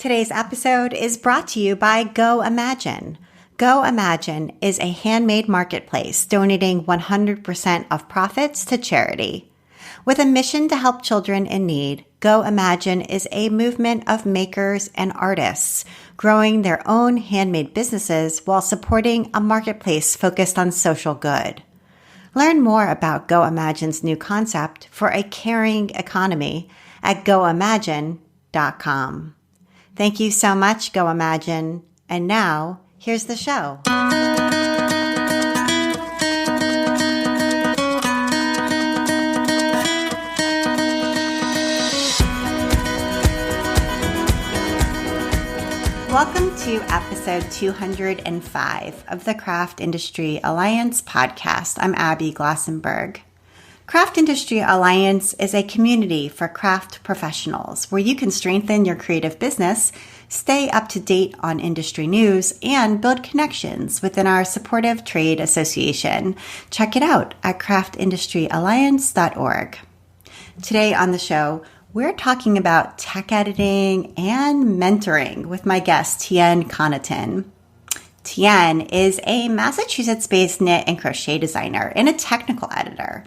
Today's episode is brought to you by Go Imagine. Go Imagine is a handmade marketplace donating 100% of profits to charity. With a mission to help children in need, Go Imagine is a movement of makers and artists growing their own handmade businesses while supporting a marketplace focused on social good. Learn more about Go Imagine's new concept for a caring economy at goimagine.com. Thank you so much, Go Imagine. And now, here's the show. Welcome to episode 205 of the Craft Industry Alliance podcast. I'm Abby Glossenberg. Craft Industry Alliance is a community for craft professionals where you can strengthen your creative business, stay up to date on industry news, and build connections within our supportive trade association. Check it out at craftindustryalliance.org. Today on the show, we're talking about tech editing and mentoring with my guest, Tian Connaughton. Tian is a Massachusetts-based knit and crochet designer and a technical editor,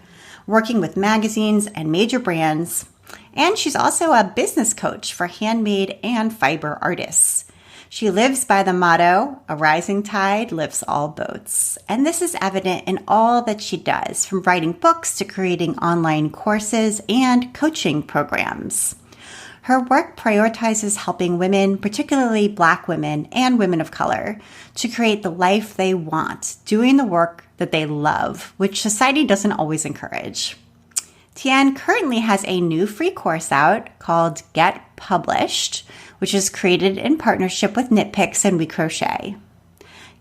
working with magazines and major brands. And she's also a business coach for handmade and fiber artists. She lives by the motto, "A rising tide lifts all boats." And this is evident in all that she does, from writing books to creating online courses and coaching programs. Her work prioritizes helping women, particularly Black women and women of color, to create the life they want, doing the work that they love, which society doesn't always encourage. Tian currently has a new free course out called Get Published, which is created in partnership with Knit Picks and We Crochet.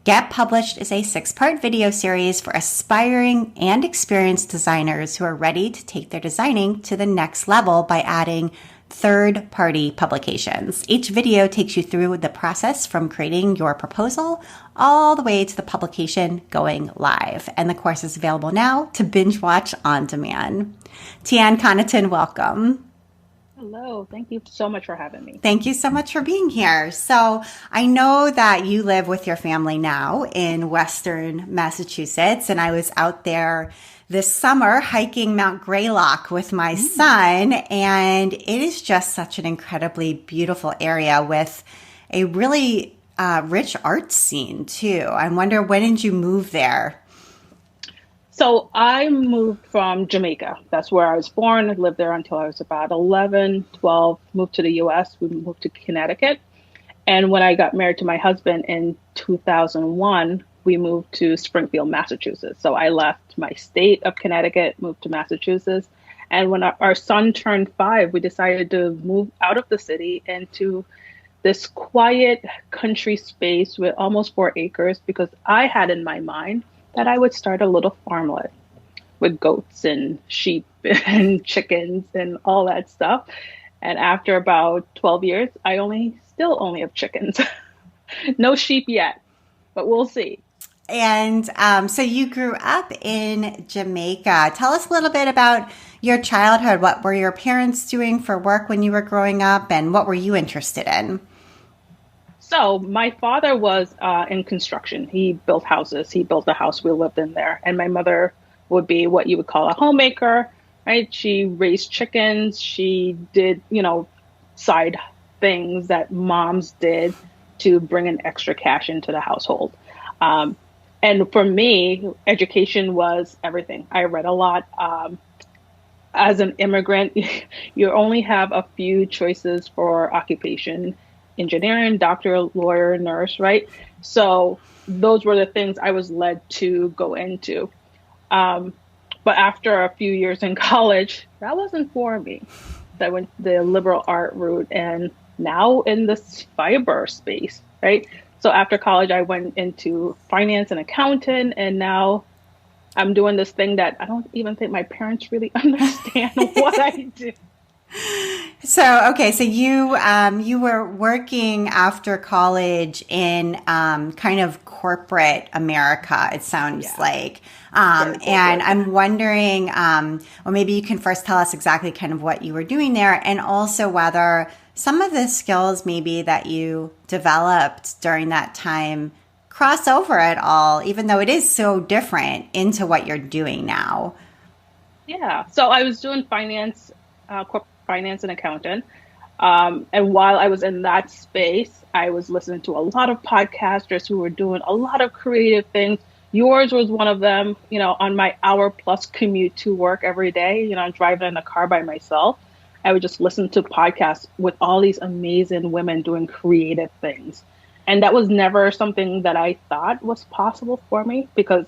Get Published is a 6-part video series for aspiring and experienced designers who are ready to take their designing to the next level by adding third-party publications. Each video takes you through the process from creating your proposal all the way to the publication going live. And the course is available now to binge watch on demand. Tian Connaughton, welcome. Hello. Thank you so much for having me. Thank you so much for being here. So I know that you live with your family now in Western Massachusetts, and I was out there this summer hiking Mount Greylock with my son, and it is just such an incredibly beautiful area with a really rich art scene too. I wonder, when did you move there? So I moved from Jamaica. That's where I was born. I lived there until I was about 11, 12, moved to the US. We moved to Connecticut. And when I got married to my husband in 2001, we moved to Springfield, Massachusetts. So I left my state of Connecticut, moved to Massachusetts. And when our son turned 5, we decided to move out of the city into this quiet country space with almost 4 acres, because I had in my mind that I would start a little farmlet with goats and sheep and chickens and all that stuff. And after about 12 years, I still only have chickens. No sheep yet, but we'll see. And so you grew up in Jamaica. Tell us a little bit about your childhood. What were your parents doing for work when you were growing up, and what were you interested in? So my father was in construction. He built houses. He built a house. We lived in there. And my mother would be what you would call a homemaker, right? She raised chickens. She did, side things that moms did to bring in extra cash into the household. And for me, education was everything. I read a lot. As an immigrant, you only have a few choices for occupation: engineering, doctor, lawyer, nurse, right? So those were the things I was led to go into. But after a few years in college, that wasn't for me. I went the liberal art route, and now in this fiber space, right? So after college, I went into finance and accounting, and now I'm doing this thing that I don't even think my parents really understand what I do. So you were working after college in kind of corporate America, it sounds like. And I'm wondering, well, maybe you can first tell us exactly kind of what you were doing there, and also whether some of the skills maybe that you developed during that time cross over at all, even though it is so different, into what you're doing now? Yeah. So I was doing finance, corporate finance and accountant. And while I was in that space, I was listening to a lot of podcasters who were doing a lot of creative things. Yours was one of them, on my hour plus commute to work every day. I'm driving in the car by myself. I would just listen to podcasts with all these amazing women doing creative things. And that was never something that I thought was possible for me because,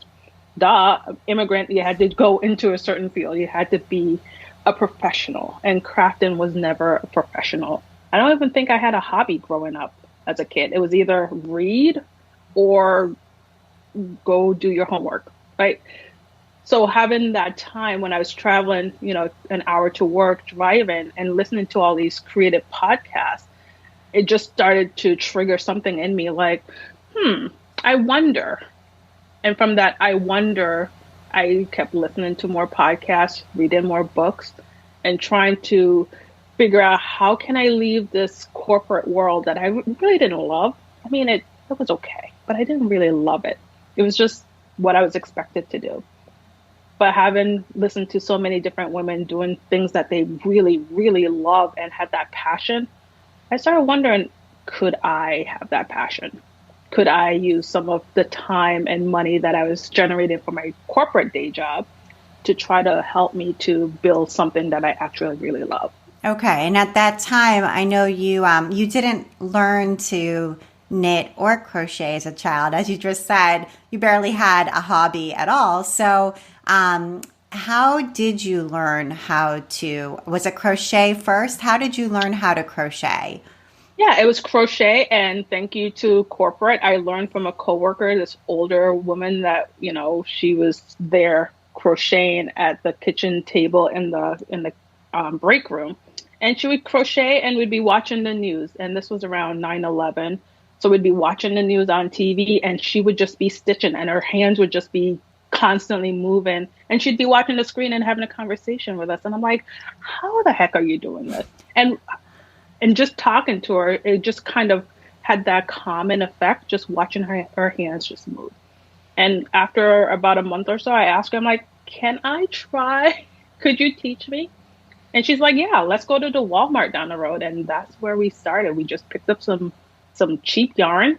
duh, immigrant, you had to go into a certain field. You had to be a professional, and crafting was never a professional. I don't even think I had a hobby growing up as a kid. It was either read or go do your homework, right? So having that time when I was traveling, an hour to work, driving and listening to all these creative podcasts, it just started to trigger something in me like, I wonder. And from that, I wonder, I kept listening to more podcasts, reading more books, and trying to figure out how can I leave this corporate world that I really didn't love. I mean, it was okay, but I didn't really love it. It was just what I was expected to do. But having listened to so many different women doing things that they really, really love and had that passion, I started wondering, could I have that passion? Could I use some of the time and money that I was generating from my corporate day job to try to help me to build something that I actually really love? Okay. And at that time, I know you didn't learn to knit or crochet as a child. As you just said, you barely had a hobby at all. So how did you learn was it crochet first? How did you learn how to crochet? Yeah, it was crochet, and thank you to corporate. I learned from a coworker, this older woman that, she was there crocheting at the kitchen table in the break room. And she would crochet and we'd be watching the news. And this was around 9/11. So we'd be watching the news on TV and she would just be stitching and her hands would just be constantly moving. And she'd be watching the screen and having a conversation with us. And I'm like, how the heck are you doing this? And just talking to her, it just kind of had that calming effect, just watching her hands just move. And after about a month or so, I asked her, I'm like, can I try? Could you teach me? And she's like, yeah, let's go to the Walmart down the road. And that's where we started. We just picked up some cheap yarn,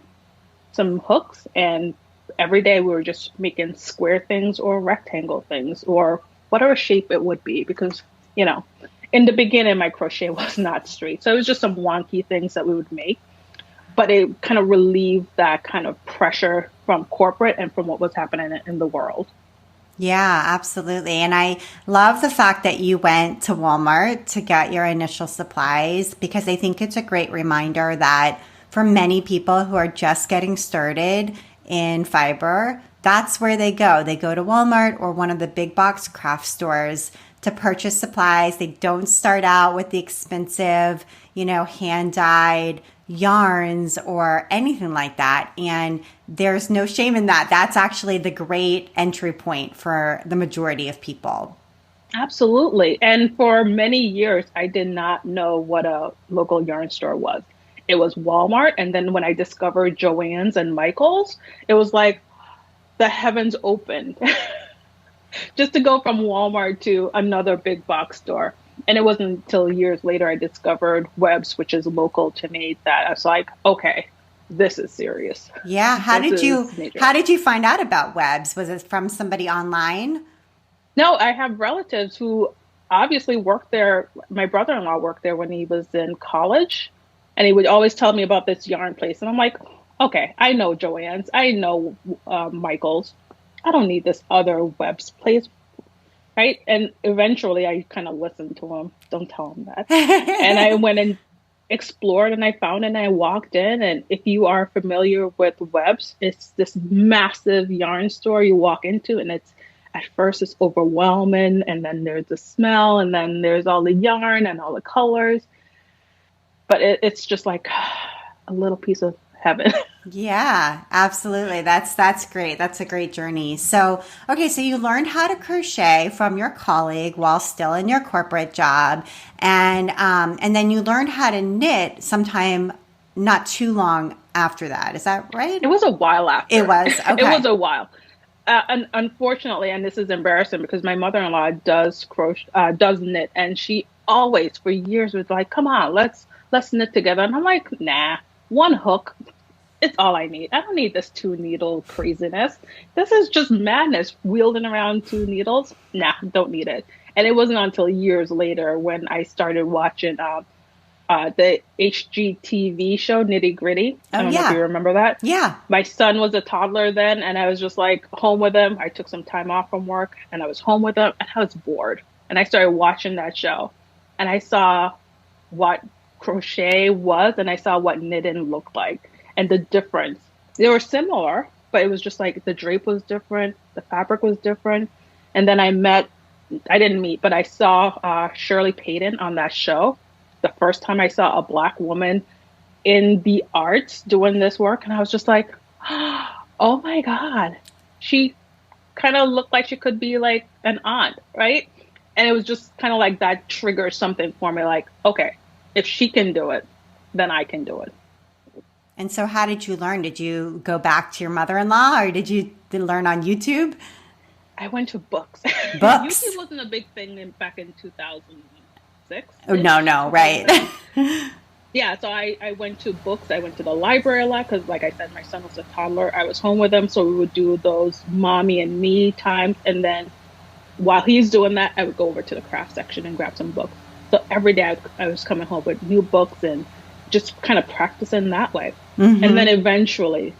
some hooks, and every day we were just making square things or rectangle things or whatever shape it would be. Because, in the beginning, my crochet was not straight. So it was just some wonky things that we would make. But it kind of relieved that kind of pressure from corporate and from what was happening in the world. Yeah, absolutely. And I love the fact that you went to Walmart to get your initial supplies, because I think it's a great reminder that for many people who are just getting started in fiber, that's where they go. They go to Walmart or one of the big box craft stores to purchase supplies. They don't start out with the expensive, hand-dyed yarns or anything like that. And there's no shame in that. That's actually the great entry point for the majority of people. Absolutely. And for many years, I did not know what a local yarn store was. It was Walmart. And then when I discovered Joann's and Michael's, it was like the heavens opened. Just to go from Walmart to another big box store. And it wasn't until years later I discovered Webb's, which is local to me, that I was like, okay, this is serious. Yeah. How did you find out about Webb's? Was it from somebody online? No, I have relatives who obviously worked there. My brother-in-law worked there when he was in college, and he would always tell me about this yarn place. And I'm like, okay, I know Joann's, I know Michael's. I don't need this other Webb's place, right? And eventually I kind of listened to him. Don't tell him that. And I went and explored and I found it and I walked in. And if you are familiar with Webb's, it's this massive yarn store you walk into, and at first it's overwhelming, and then there's the smell, and then there's all the yarn and all the colors. But it's just like a little piece of heaven. Yeah, absolutely. That's great. That's a great journey. So, okay, so you learned how to crochet from your colleague while still in your corporate job, and then you learned how to knit sometime not too long after that. Is that right? It was a while It after. was It okay. was a while. And unfortunately, and this is embarrassing because my mother-in-law does crochet, does knit, and she always for years was like, "Come on, let's knit together." And I'm like, "Nah, one hook, it's all I need. I don't need this two needle craziness. This is just madness, wielding around two needles. Nah, don't need it." And it wasn't until years later when I started watching the HGTV show Nitty Gritty. I Oh don't know if you yeah, remember that. yeah. My son was a toddler then, and I was just like home with him. I took some time off from work, and I was home with him, and I was bored. And I started watching that show, and I saw what crochet was, and I saw what knitting looked like, and the difference. They were similar, but it was just like the drape was different, the fabric was different. And then I didn't meet, but I saw Shirley Payton on that show. The first time I saw a Black woman in the arts doing this work, and I was just like, oh my God, she kind of looked like she could be like an aunt, right? And it was just kind of like that triggered something for me, like, okay, if she can do it, then I can do it. And so, how did you learn? Did you go back to your mother-in-law, or did you learn on YouTube? I went to books. Books? YouTube wasn't a big thing back in 2006 Oh no, ish, no, right. 2007. Yeah, so I went to books. I went to the library a lot because, like I said, my son was a toddler. I was home with him, so we would do those mommy and me times. And then while he's doing that, I would go over to the craft section and grab some books. So every day I was coming home with new books and just kind of practicing that way. And then eventually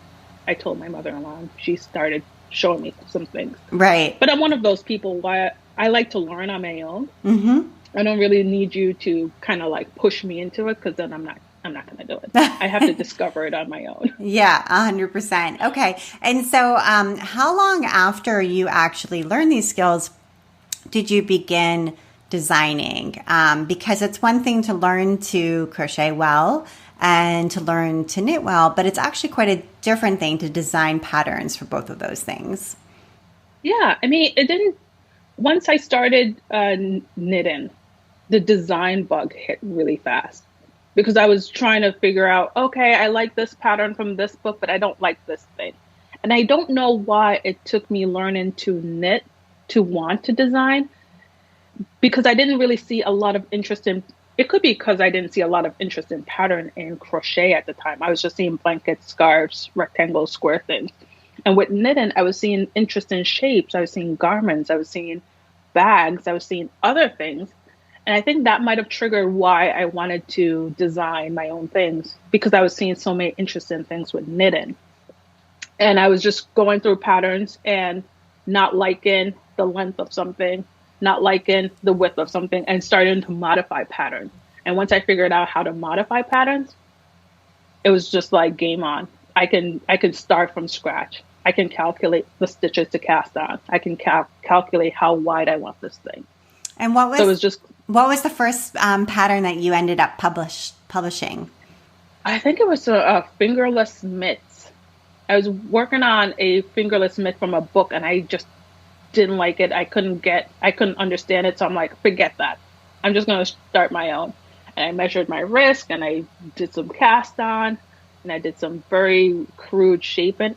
I told my mother-in-law, and she started showing me some things. Right. But I'm one of those people why I like to learn on my own. I don't really need you to kind of like push me into it because then I'm not going to do it. I have to discover it on my own. Yeah, 100%. Okay. And so, how long after you actually learned these skills did you begin designing? Because it's one thing to learn to crochet well and to learn to knit well, but it's actually quite a different thing to design patterns for both of those things. Yeah, I mean, it didn't. Once I started knitting, the design bug hit really fast because I was trying to figure out, okay, I like this pattern from this book, but I don't like this thing. And I don't know why it took me learning to knit to want to design because I didn't really see a lot of interest in. It could be because I didn't see a lot of interest in pattern and crochet at the time. I was just seeing blankets, scarves, rectangles, square things. And with knitting, I was seeing interest in shapes. I was seeing garments. I was seeing bags. I was seeing other things. And I think that might have triggered why I wanted to design my own things because I was seeing so many interesting things with knitting. And I was just going through patterns and not liking the length of something, not liking the width of something, and starting to modify patterns. And once I figured out how to modify patterns, it was just like game on. I can start from scratch. I can calculate the stitches to cast on. I can calculate how wide I want this thing. And So it was just, what was the first pattern that you ended up publishing? I think it was a fingerless mitts. I was working on a fingerless mitt from a book and I just didn't like it. I couldn't understand it. So I'm like, forget that. I'm just going to start my own. And I measured my wrist and I did some cast on and I did some very crude shaping.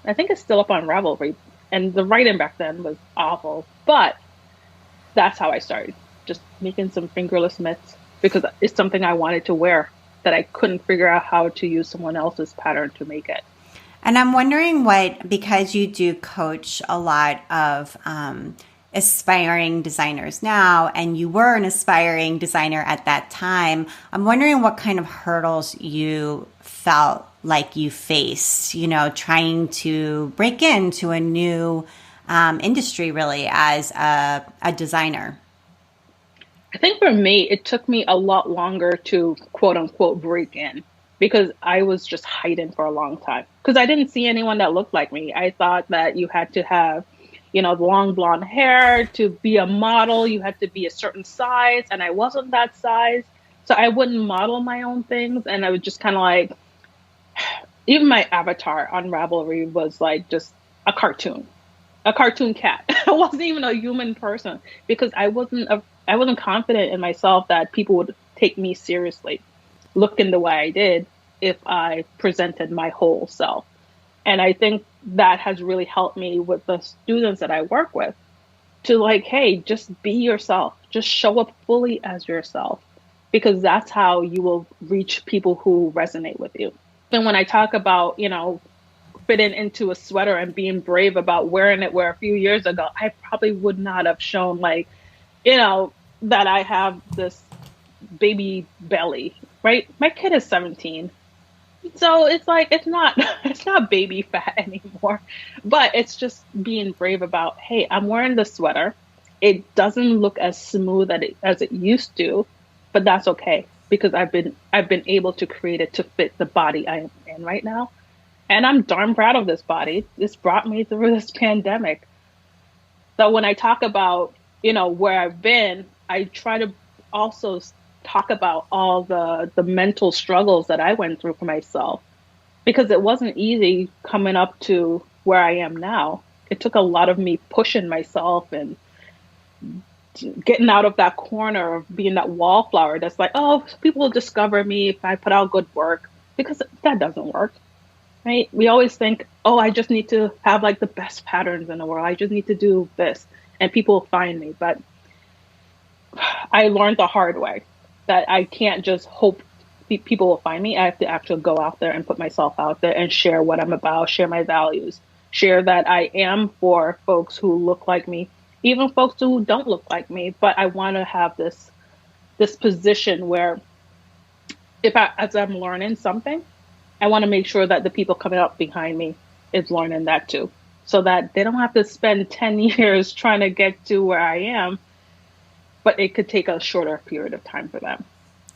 I think it's still up on Ravelry. And the writing back then was awful, but that's how I started. Just making some fingerless mitts because it's something I wanted to wear that I couldn't figure out how to use someone else's pattern to make it. And I'm wondering because you do coach a lot of aspiring designers now, and you were an aspiring designer at that time, I'm wondering what kind of hurdles you felt like you faced, trying to break into a new industry really as a designer. I think for me, it took me a lot longer to quote unquote break in because I was just hiding for a long time because I didn't see anyone that looked like me. I thought that you had to have, long blonde hair to be a model. You had to be a certain size and I wasn't that size. So I wouldn't model my own things. And I was just kind of like, even my avatar on Ravelry was like just a cartoon cat. I wasn't even a human person because I wasn't confident in myself that people would take me seriously, looking the way I did if I presented my whole self. And I think that has really helped me with the students that I work with to like, hey, just be yourself. Just show up fully as yourself because that's how you will reach people who resonate with you. And when I talk about, fitting into a sweater and being brave about wearing it, where a few years ago, I probably would not have shown like, that I have this baby belly, right? My kid is 17. So it's like it's not baby fat anymore, but it's just being brave about, hey, I'm wearing the sweater. It doesn't look as smooth as it used to, but that's okay because I've been able to create it to fit the body I am in right now. And I'm darn proud of this body. This brought me through this pandemic. So when I talk about, where I've been, I try to also talk about all the mental struggles that I went through for myself because it wasn't easy coming up to where I am now. It took a lot of me pushing myself and getting out of that corner of being that wallflower that's like, oh, people will discover me if I put out good work, because that doesn't work, right? We always think, oh, I just need to have like the best patterns in the world. I just need to do this and people will find me. But I learned the hard way that I can't just hope people will find me. I have to actually go out there and put myself out there and share what I'm about, share my values, share that I am for folks who look like me, even folks who don't look like me. But I want to have this position where as I'm learning something, I want to make sure that the people coming up behind me is learning that too, so that they don't have to spend 10 years trying to get to where I am, but it could take a shorter period of time for them.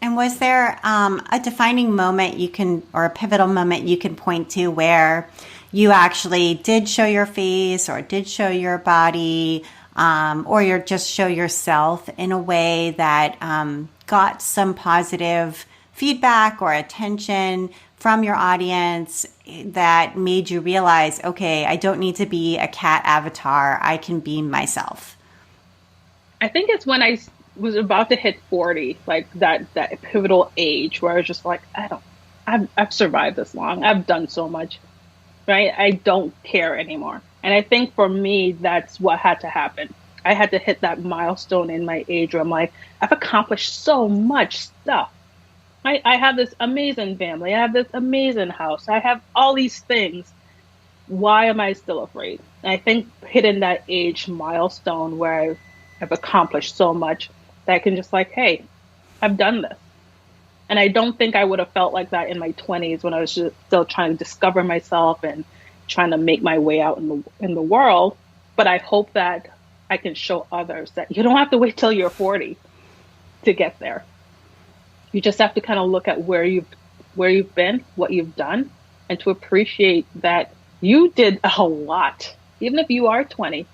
And was there a defining moment or a pivotal moment you can point to where you actually did show your face or did show your body, or you just show yourself in a way that got some positive feedback or attention from your audience that made you realize, okay, I don't need to be a cat avatar. I can be myself? I think it's when I was about to hit 40, like that pivotal age where I was just like, I've survived this long. I've done so much, right? I don't care anymore. And I think for me, that's what had to happen. I had to hit that milestone in my age where I'm like, I've accomplished so much stuff. I have this amazing family. I have this amazing house. I have all these things. Why am I still afraid? And I think hitting that age milestone where I've accomplished so much that I can just like, hey, I've done this. And I don't think I would have felt like that in my 20s when I was just still trying to discover myself and trying to make my way out in the world. But I hope that I can show others that you don't have to wait till you're 40 to get there. You just have to kind of look at where you've been, what you've done, and to appreciate that you did a lot. Even if you are 20,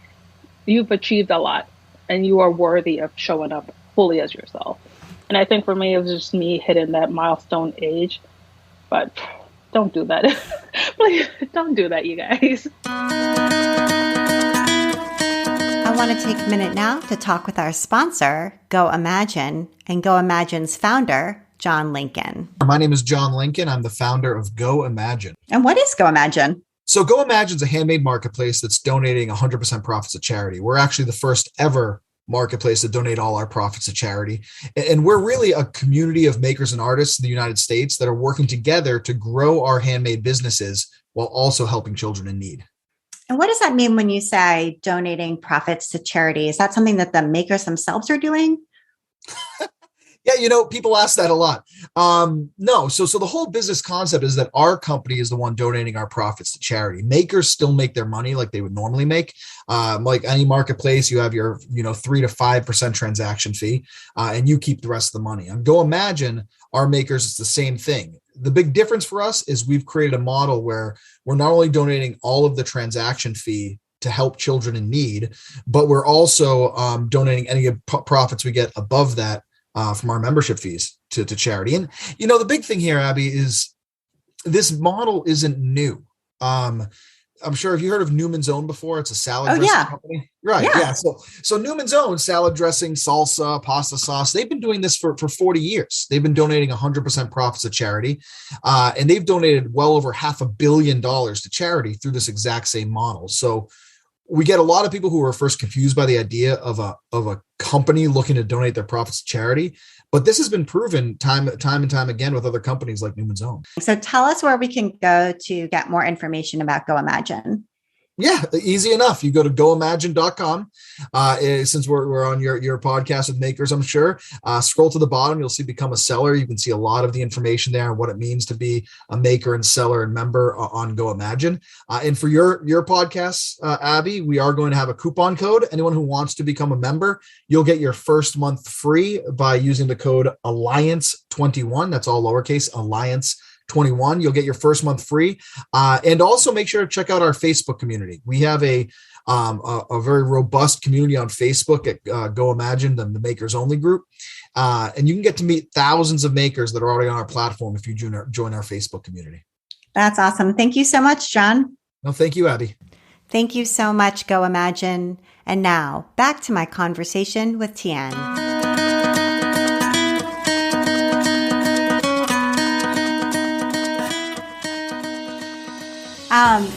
you've achieved a lot and you are worthy of showing up fully as yourself. And I think for me, it was just me hitting that milestone age. But don't do that. Please don't do that, you guys. I want to take a minute now to talk with our sponsor, Go Imagine, and Go Imagine's founder, John Lincoln. My name is John Lincoln. I'm the founder of Go Imagine. And what is Go Imagine? So Go Imagine is a handmade marketplace that's donating 100% profits to charity. We're actually the first ever marketplace to donate all our profits to charity. And we're really a community of makers and artists in the United States that are working together to grow our handmade businesses while also helping children in need. And what does that mean when you say donating profits to charity? Is that something that the makers themselves are doing? Yeah, people ask that a lot. No, so the whole business concept is that our company is the one donating our profits to charity. Makers still make their money like they would normally make. Like any marketplace, you have your 3 to 5% transaction fee, and you keep the rest of the money. On Go Imagine, our makers, it's the same thing. The big difference for us is we've created a model where we're not only donating all of the transaction fee to help children in need, but we're also donating any profits we get above that from our membership fees to charity. And, the big thing here, Abby, is this model isn't new. I'm sure, have you heard of Newman's Own before? It's a salad dressing company. Right. Yeah. So Newman's Own salad dressing, salsa, pasta sauce, they've been doing this for 40 years. They've been donating 100% profits to charity. And they've donated well over $500 million to charity through this exact same model. So we get a lot of people who are first confused by the idea of a company looking to donate their profits to charity. But this has been proven time and time again with other companies like Newman's Own. So tell us where we can go to get more information about Go Imagine. Yeah, easy enough. You go to goimagine.com. Since we're on your podcast with makers, I'm sure. Scroll to the bottom. You'll see Become a Seller. You can see a lot of the information there and what it means to be a maker and seller and member on Go Imagine. And for your podcast, Abby, we are going to have a coupon code. Anyone who wants to become a member, you'll get your first month free by using the code Alliance21. That's all lowercase, Alliance 21. You'll get your first month free. And also make sure to check out our Facebook community. We have a very robust community on Facebook at Go Imagine, the Makers Only group. And you can get to meet thousands of makers that are already on our platform if you join our Facebook community. That's awesome. Thank you so much, John. No, thank you, Abby. Thank you so much, Go Imagine. And now back to my conversation with Tian.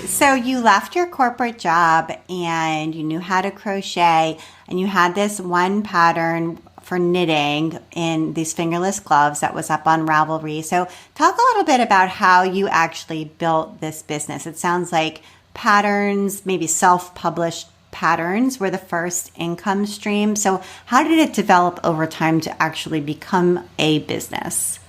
So you left your corporate job and you knew how to crochet and you had this one pattern for knitting in these fingerless gloves that was up on Ravelry. So talk a little bit about how you actually built this business. It sounds like patterns, maybe self-published patterns were the first income stream. So how did it develop over time to actually become a business?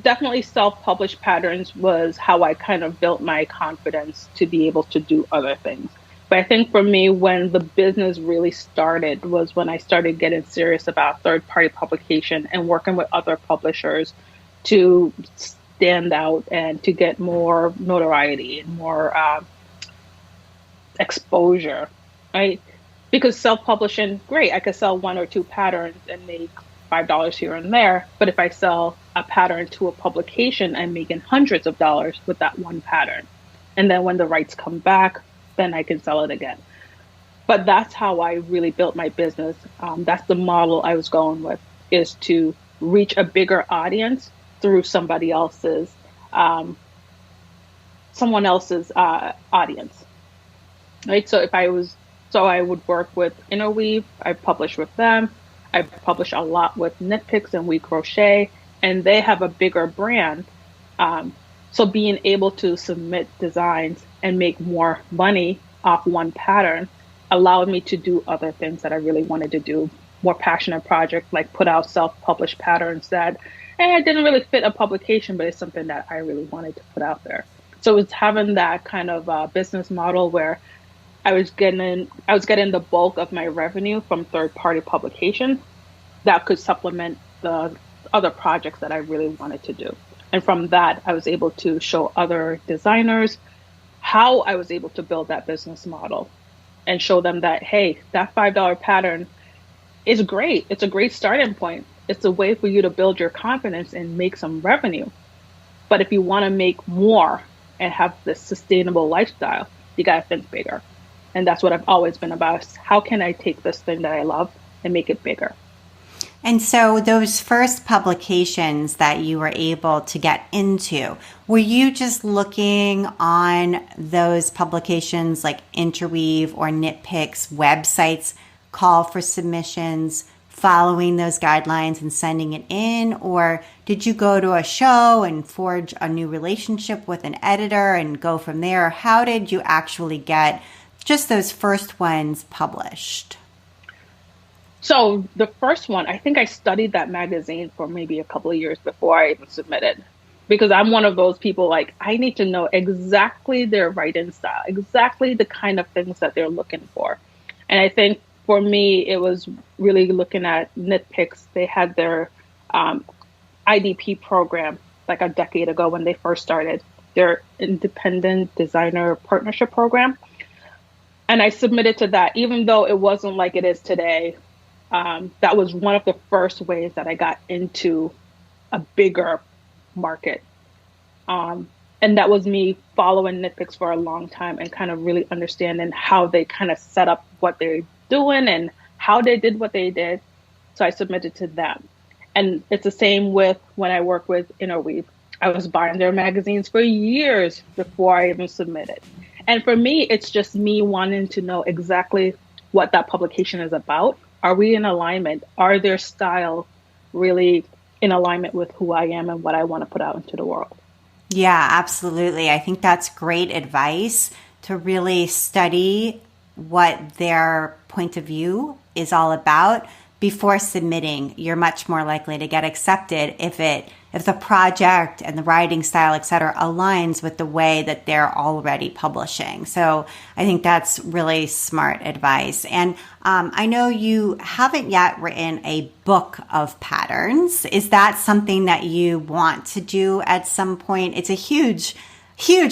Definitely self-published patterns was how I kind of built my confidence to be able to do other things. But I think for me, when the business really started was when I started getting serious about third-party publication and working with other publishers to stand out and to get more notoriety and more exposure, right? Because self-publishing, great, I could sell one or two patterns and make $5 here and there. But if I sell a pattern to a publication, I'm making hundreds of dollars with that one pattern. And then when the rights come back, then I can sell it again. But that's how I really built my business. That's the model I was going with, is to reach a bigger audience through someone else's audience. Right. So I would work with Interweave. I publish with them. I publish a lot with Knit Picks and We Crochet, and they have a bigger brand. So being able to submit designs and make more money off one pattern allowed me to do other things that I really wanted to do, more passionate projects, like put out self-published patterns that didn't really fit a publication, but it's something that I really wanted to put out there. So it's having that kind of business model where I was getting the bulk of my revenue from third-party publications that could supplement the other projects that I really wanted to do. And from that, I was able to show other designers how I was able to build that business model and show them that, hey, that $5 pattern is great. It's a great starting point. It's a way for you to build your confidence and make some revenue. But if you want to make more and have this sustainable lifestyle, you got to think bigger. And that's what I've always been about. How can I take this thing that I love and make it bigger? And so those first publications that you were able to get into, were you just looking on those publications like Interweave or Knit Picks websites, call for submissions, following those guidelines and sending it in? Or did you go to a show and forge a new relationship with an editor and go from there? How did you actually get just those first ones published? So the first one, I think I studied that magazine for maybe a couple of years before I even submitted, because I'm one of those people, like, I need to know exactly their writing style, exactly the kind of things that they're looking for. And I think for me, it was really looking at Knit Picks. They had their IDP program like a decade ago when they first started, their Independent Designer Partnership Program. And I submitted to that, even though it wasn't like it is today. That was one of the first ways that I got into a bigger market. And that was me following Knitpicks for a long time and kind of really understanding how they kind of set up what they're doing and how they did what they did. So I submitted to them. And it's the same with when I work with Interweave. I was buying their magazines for years before I even submitted. And for me, it's just me wanting to know exactly what that publication is about. Are we in alignment? Are their style really in alignment with who I am and what I want to put out into the world? Yeah, absolutely. I think that's great advice to really study what their point of view is all about before submitting. You're much more likely to get accepted if the project and the writing style, et cetera, aligns with the way that they're already publishing. So I think that's really smart advice. And I know you haven't yet written a book of patterns. Is that something that you want to do at some point? It's a huge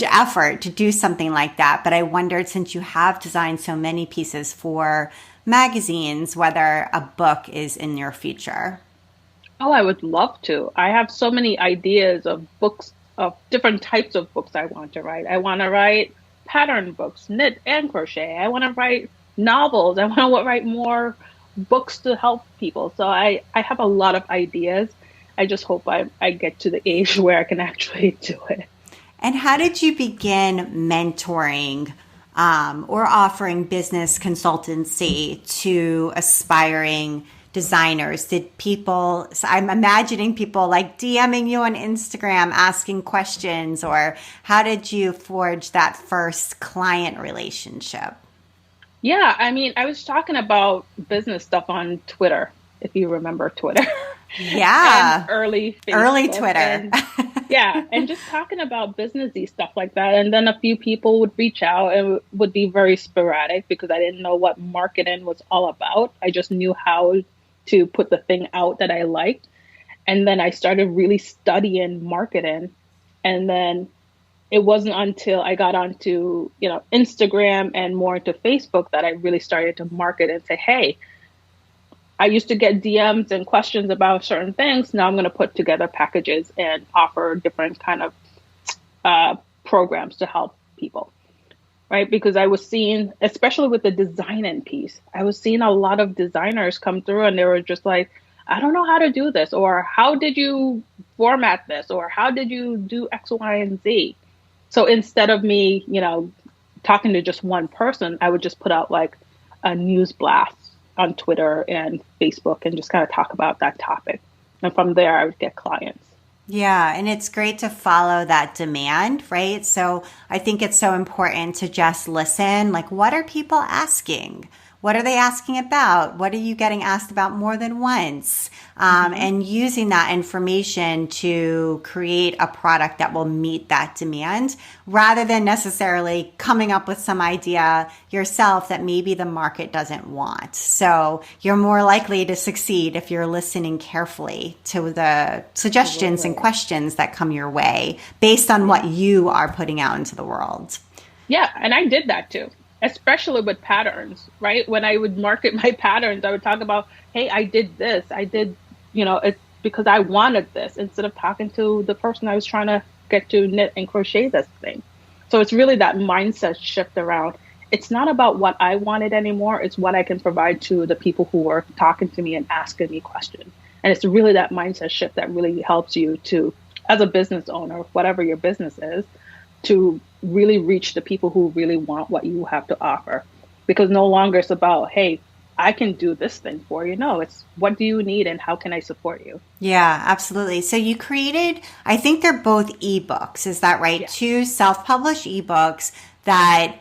effort to do something like that. But I wondered, since you have designed so many pieces for magazines, whether a book is in your future. Oh, I would love to. I have so many ideas of books, of different types of books I want to write. I want to write pattern books, knit and crochet. I want to write novels. I want to write more books to help people. So I have a lot of ideas. I just hope I get to the age where I can actually do it. And how did you begin mentoring or offering business consultancy to aspiring designers? Did people, I'm imagining people like DMing you on Instagram, asking questions, or how did you forge that first client relationship? Yeah, I mean, I was talking about business stuff on Twitter, if you remember Twitter. Yeah. And early Facebook. Early Twitter. And, yeah, and just talking about businessy stuff like that. And then a few people would reach out and it would be very sporadic because I didn't know what marketing was all about. I just knew how to put the thing out that I liked. And then I started really studying marketing. And then it wasn't until I got onto, Instagram and more into Facebook that I really started to market and say, hey, I used to get DMs and questions about certain things. Now I'm going to put together packages and offer different kind of programs to help people, right? Because I was seeing, especially with the designing piece, I was seeing a lot of designers come through and they were just like, I don't know how to do this, or how did you format this, or how did you do X, Y, and Z? So instead of me, talking to just one person, I would just put out like a news blast on Twitter and Facebook and just kind of talk about that topic. And from there, I would get clients. Yeah, and it's great to follow that demand, right? So I think it's so important to just listen. Like, what are people asking? What are they asking about? What are you getting asked about more than once? And using that information to create a product that will meet that demand rather than necessarily coming up with some idea yourself that maybe the market doesn't want. So you're more likely to succeed if you're listening carefully to the suggestions and questions that come your way based on what you are putting out into the world. Yeah, and I did that too. Especially with patterns, right? When I would market my patterns, I would talk about, hey, I did this. I did, it's because I wanted this, instead of talking to the person I was trying to get to knit and crochet this thing. So it's really that mindset shift around. It's not about what I wanted anymore. It's what I can provide to the people who are talking to me and asking me questions. And it's really that mindset shift that really helps you to, as a business owner, whatever your business is, to really reach the people who really want what you have to offer. Because no longer it's about, hey, I can do this thing for you. No, it's what do you need and how can I support you? Yeah, absolutely. So you created, I think they're both ebooks. Is that right? Yeah. 2 self-published ebooks that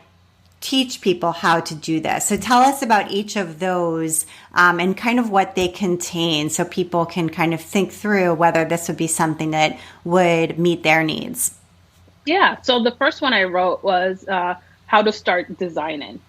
teach people how to do this. So tell us about each of those and kind of what they contain so people can kind of think through whether this would be something that would meet their needs. Yeah. So the first one I wrote was how to start designing,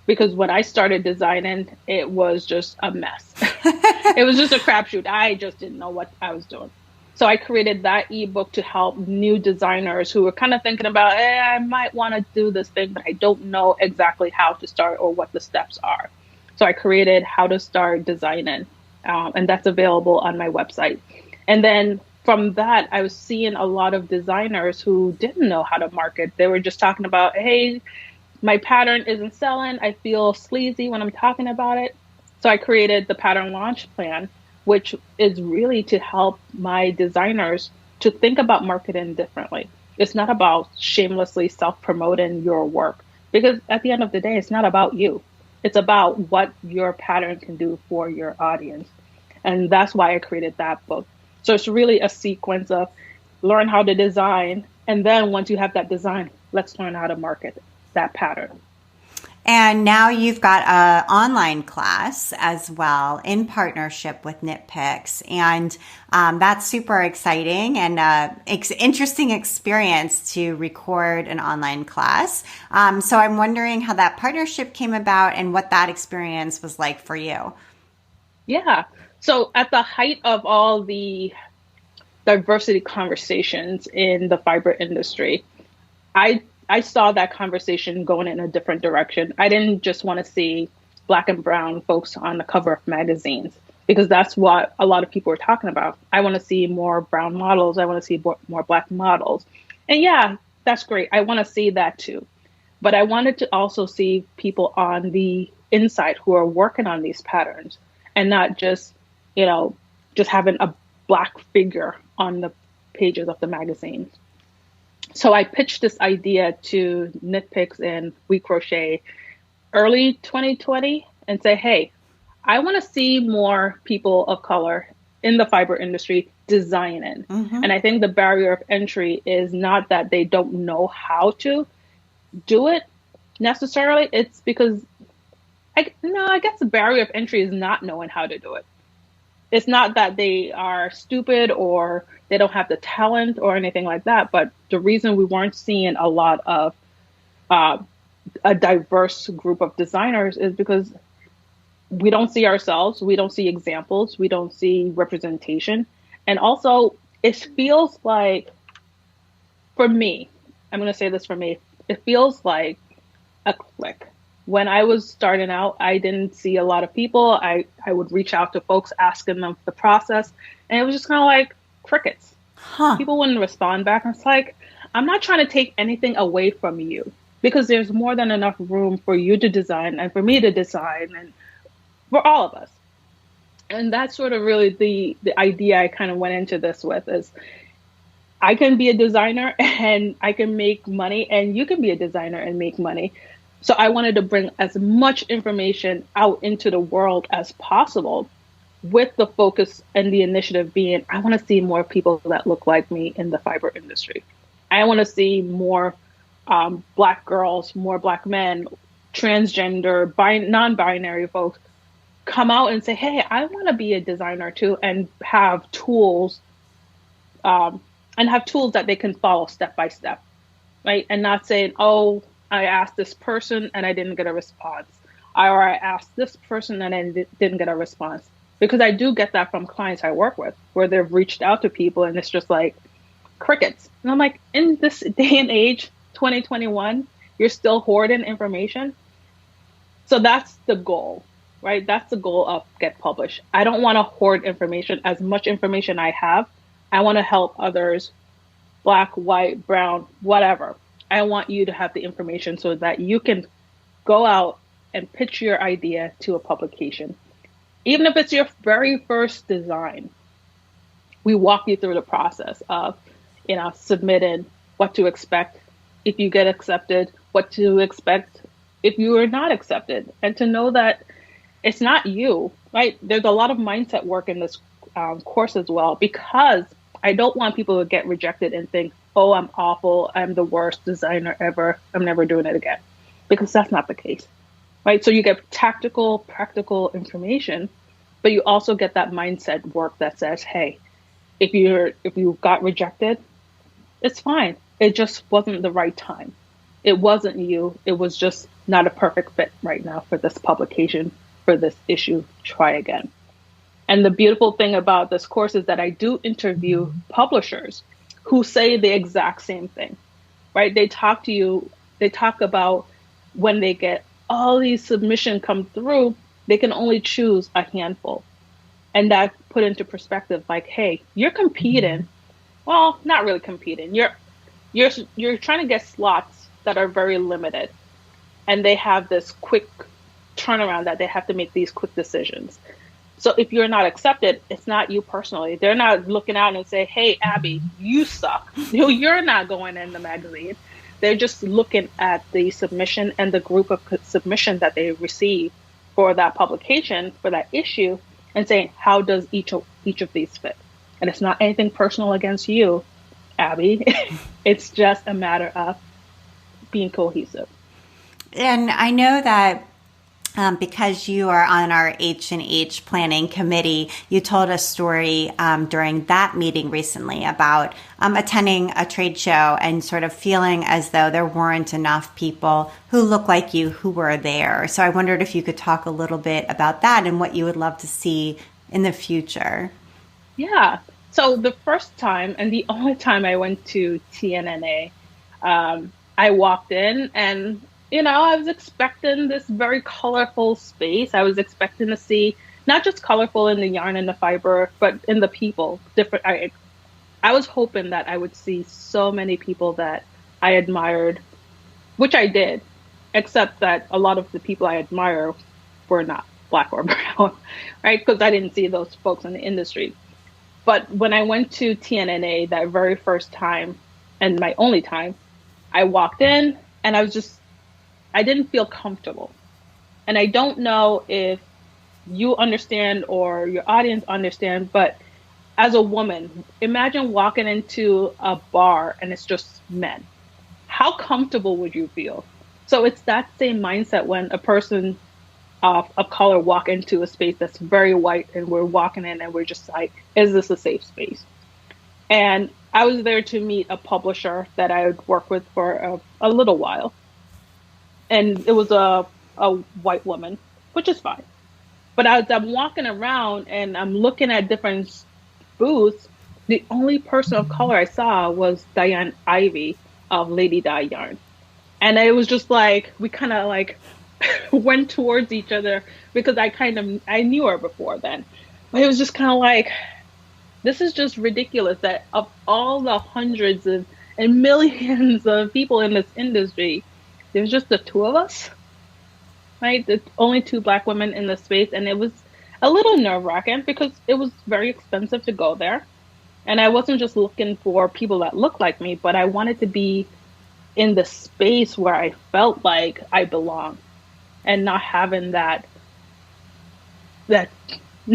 because when I started designing, it was just a mess. It was just a crapshoot. I just didn't know what I was doing. So I created that ebook to help new designers who were kind of thinking about, I might want to do this thing, but I don't know exactly how to start or what the steps are. So I created how to start designing, and that's available on my website. And then from that, I was seeing a lot of designers who didn't know how to market. They were just talking about, hey, my pattern isn't selling. I feel sleazy when I'm talking about it. So I created the pattern launch plan, which is really to help my designers to think about marketing differently. It's not about shamelessly self-promoting your work, because at the end of the day, it's not about you. It's about what your pattern can do for your audience. And that's why I created that book. So it's really a sequence of learn how to design. And then once you have that design, let's learn how to market that pattern. And now you've got an online class as well in partnership with Knit Picks. And that's super exciting and interesting experience to record an online class. So I'm wondering how that partnership came about and what that experience was like for you. Yeah. So at the height of all the diversity conversations in the fiber industry, I saw that conversation going in a different direction. I didn't just want to see Black and brown folks on the cover of magazines, because that's what a lot of people are talking about. I want to see more brown models. I want to see more Black models. And yeah, that's great. I want to see that too. But I wanted to also see people on the inside who are working on these patterns, and not just, just having a Black figure on the pages of the magazine. So I pitched this idea to Knit Picks and We Crochet early 2020 and say, hey, I want to see more people of color in the fiber industry designing. Mm-hmm. And I think the barrier of entry is not that they don't know how to do it necessarily. It's because, I guess the barrier of entry is not knowing how to do it. It's not that they are stupid or they don't have the talent or anything like that. But the reason we weren't seeing a lot of a diverse group of designers is because we don't see ourselves, we don't see examples, we don't see representation. And also, it feels like, for me, I'm going to say this for me, it feels like a clique. When I was starting out, I didn't see a lot of people. I would reach out to folks asking them the process, and it was just kind of like crickets. People wouldn't respond back. And it's like, I'm not trying to take anything away from you, because there's more than enough room for you to design and for me to design and for all of us. And that's sort of really the idea I kind of went into this with is, I can be a designer and I can make money, and you can be a designer and make money. So I wanted to bring as much information out into the world as possible, with the focus and the initiative being, I want to see more people that look like me in the fiber industry. I want to see more Black girls, more Black men, transgender, non-binary folks come out and say, hey, I want to be a designer too, and have tools that they can follow step by step, right? And not saying, oh, I asked this person and I didn't get a response. Or I asked this person and I didn't get a response. Because I do get that from clients I work with, where they've reached out to people and it's just like crickets. And I'm like, in this day and age, 2021, you're still hoarding information. So that's the goal, right? That's the goal of Get Published. I don't want to hoard information. As much information I have, I want to help others, Black, white, brown, whatever. I want you to have the information so that you can go out and pitch your idea to a publication. Even if it's your very first design, we walk you through the process of, submitting, what to expect if you get accepted, what to expect if you are not accepted, and to know that it's not you, right? There's a lot of mindset work in this course as well, because I don't want people to get rejected and think, oh, I'm awful, I'm the worst designer ever, I'm never doing it again. Because that's not the case, right? So you get tactical, practical information, but you also get that mindset work that says, hey, if you got rejected, it's fine. It just wasn't the right time. It wasn't you. It was just not a perfect fit right now for this publication, for this issue. Try again. And the beautiful thing about this course is that I do interview publishers who say the exact same thing, right? They talk to you, they talk about when they get all these submissions come through, they can only choose a handful. And that put into perspective, like, hey, you're competing well, not really competing. You're trying to get slots that are very limited, and they have this quick turnaround that they have to make these quick decisions. So if you're not accepted, it's not you personally. They're not looking out and say, "Hey, Abby, you suck. You're not going in the magazine." They're just looking at the submission and the group of submission that they receive for that publication, for that issue, and saying, "How does each of these fit?" And it's not anything personal against you, Abby. It's just a matter of being cohesive. And I know that because you are on our H&H planning committee, you told a story during that meeting recently about attending a trade show and sort of feeling as though there weren't enough people who look like you who were there. So I wondered if you could talk a little bit about that and what you would love to see in the future. Yeah. So the first time and the only time I went to TNNA, I walked in and I was expecting this very colorful space. I was expecting to see not just colorful in the yarn and the fiber, but in the people. Different. I was hoping that I would see so many people that I admired, which I did, except that a lot of the people I admire were not Black or brown, right? Because I didn't see those folks in the industry. But when I went to TNNA that very first time, and my only time, I walked in and I didn't feel comfortable. And I don't know if you understand or your audience understand, but as a woman, imagine walking into a bar and it's just men. How comfortable would you feel? So it's that same mindset when a person of color walk into a space that's very white and we're walking in and we're just like, is this a safe space? And I was there to meet a publisher that I would work with for a little while. And it was a white woman, which is fine. But as I'm walking around and I'm looking at different booths, the only person of color I saw was Diane Ivy of Lady Dye Yarn. And it was just like, we kind of like went towards each other because I knew her before then. But it was just kind of like, this is just ridiculous that of all the hundreds and millions of people in this industry, there's just the two of us, right? The only two Black women in the space. And it was a little nerve-wracking because it was very expensive to go there. And I wasn't just looking for people that looked like me, but I wanted to be in the space where I felt like I belonged and not having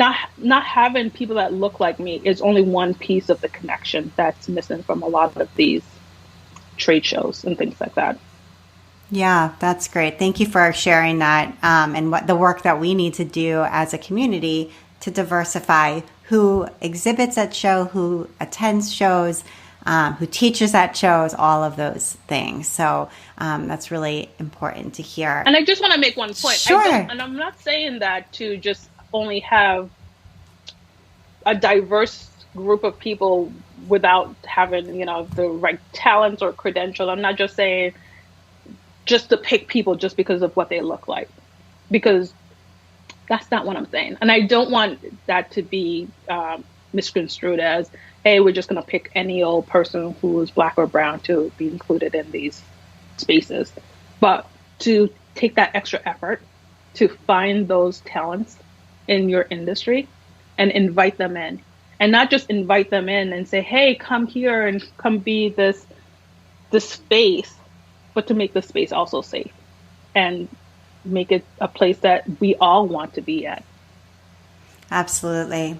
not having people that look like me is only one piece of the connection that's missing from a lot of these trade shows and things like that. Yeah, that's great. Thank you for sharing that and what the work that we need to do as a community to diversify who exhibits at show, who attends shows, who teaches at shows, all of those things. So that's really important to hear. And I just want to make one point. Sure. And I'm not saying that to just only have a diverse group of people without having, the right talents or credentials. I'm not just saying just to pick people just because of what they look like, because that's not what I'm saying. And I don't want that to be misconstrued as, hey, we're just going to pick any old person who is Black or brown to be included in these spaces. But to take that extra effort to find those talents in your industry and invite them in. And not just invite them in and say, hey, come here and come be this space, but to make the space also safe and make it a place that we all want to be at. Absolutely.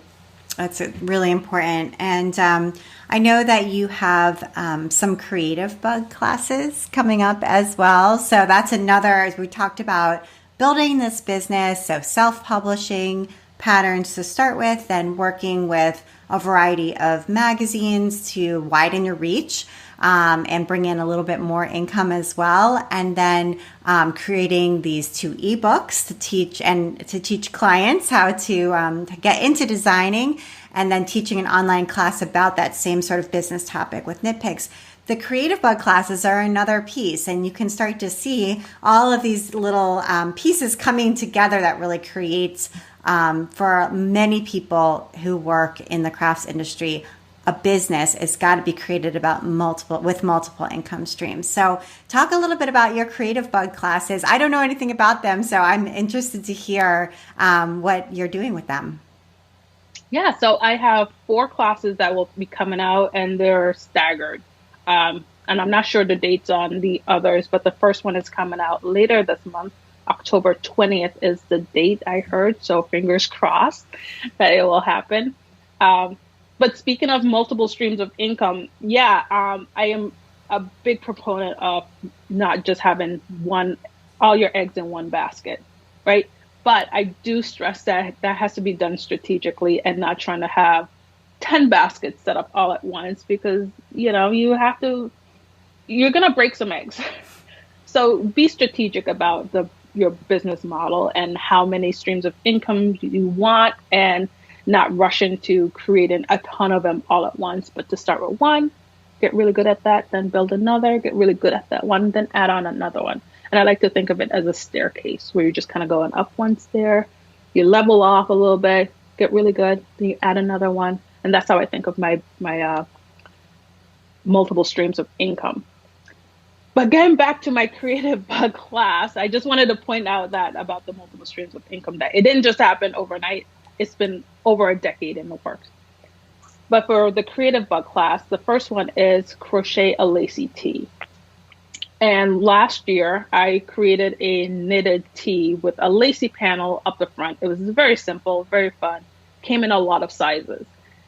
That's really important. And I know that you have some creative bug classes coming up as well. So that's another, as we talked about, building this business, so self-publishing patterns to start with, then working with a variety of magazines to widen your reach. And bring in a little bit more income as well. And then creating these 2 ebooks to teach clients how to get into designing, and then teaching an online class about that same sort of business topic with Knit Picks. The creative bug classes are another piece, and you can start to see all of these little pieces coming together that really creates for many people who work in the crafts industry a business, it's got to be created about multiple income streams. So talk a little bit about your Creative Bug classes. I don't know anything about them, so I'm interested to hear what you're doing with them. Yeah, so I have 4 classes that will be coming out, and they're staggered. And I'm not sure the dates on the others, but the first one is coming out later this month. October 20th is the date I heard, so fingers crossed that it will happen. But speaking of multiple streams of income, I am a big proponent of not just having all your eggs in one basket, right? But I do stress that has to be done strategically and not trying to have 10 baskets set up all at once, because, you're going to break some eggs. So be strategic about your business model and how many streams of income you want, and not rush into creating a ton of them all at once, but to start with one, get really good at that, then build another, get really good at that one, then add on another one. And I like to think of it as a staircase where you're just kind of going up one stair, you level off a little bit, get really good, then you add another one. And that's how I think of my multiple streams of income. But getting back to my Creative Bug class, I just wanted to point out that about the multiple streams of income, that it didn't just happen overnight. It's been over a decade in the works. But for the Creative Bug class, the first one is crochet a lacy tee. And last year, I created a knitted tee with a lacy panel up the front. It was very simple, very fun, came in a lot of sizes.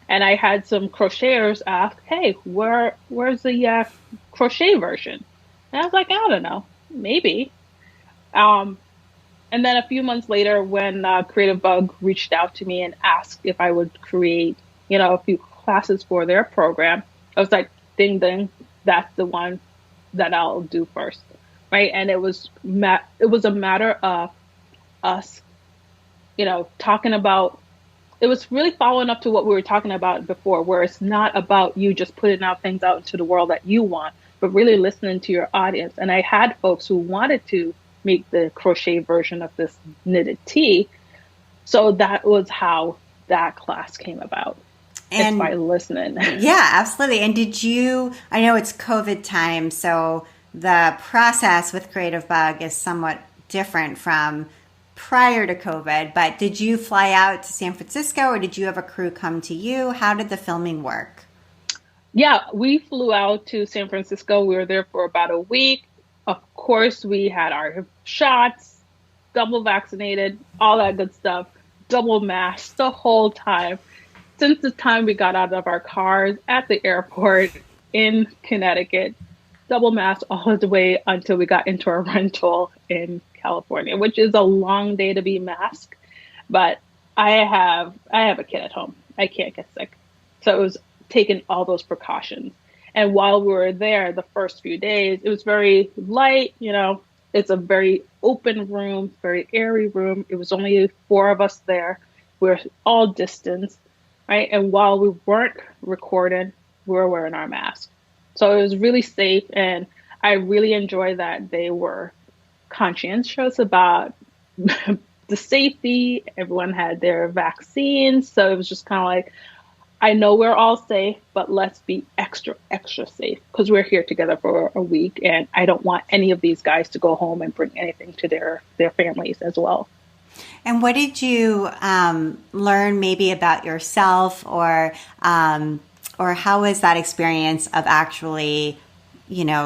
And I had some crocheters ask, hey, where's the crochet version? And I was like, I don't know, maybe. And then a few months later, when Creative Bug reached out to me and asked if I would create, a few classes for their program, I was like, ding, ding, that's the one that I'll do first, right? And it was a matter of us, talking about. It was really following up to what we were talking about before, where it's not about you just putting out things out into the world that you want, but really listening to your audience. And I had folks who wanted to make the crochet version of this knitted tee. So that was how that class came about. And by listening. Yeah, absolutely. And I know it's COVID time, so the process with Creative Bug is somewhat different from prior to COVID, but did you fly out to San Francisco, or did you have a crew come to you? How did the filming work? Yeah, we flew out to San Francisco. We were there for about a week. Of course, we had our shots, double vaccinated, all that good stuff, double masked the whole time. Since the time we got out of our cars at the airport in Connecticut, double masked all the way until we got into our rental in California, which is a long day to be masked. But I have a kid at home. I can't get sick. So it was taking all those precautions. And while we were there, the first few days, it was very light. It's a very open room, very airy room. It was only 4 of us there. We're all distanced, right? And while we weren't recording, we were wearing our masks. So it was really safe. And I really enjoyed that they were conscientious about the safety. Everyone had their vaccines. So it was just kind of like, I know we're all safe, but let's be extra, extra safe, because we're here together for a week, and I don't want any of these guys to go home and bring anything to their families as well. And what did you learn maybe about yourself, or how was that experience of actually,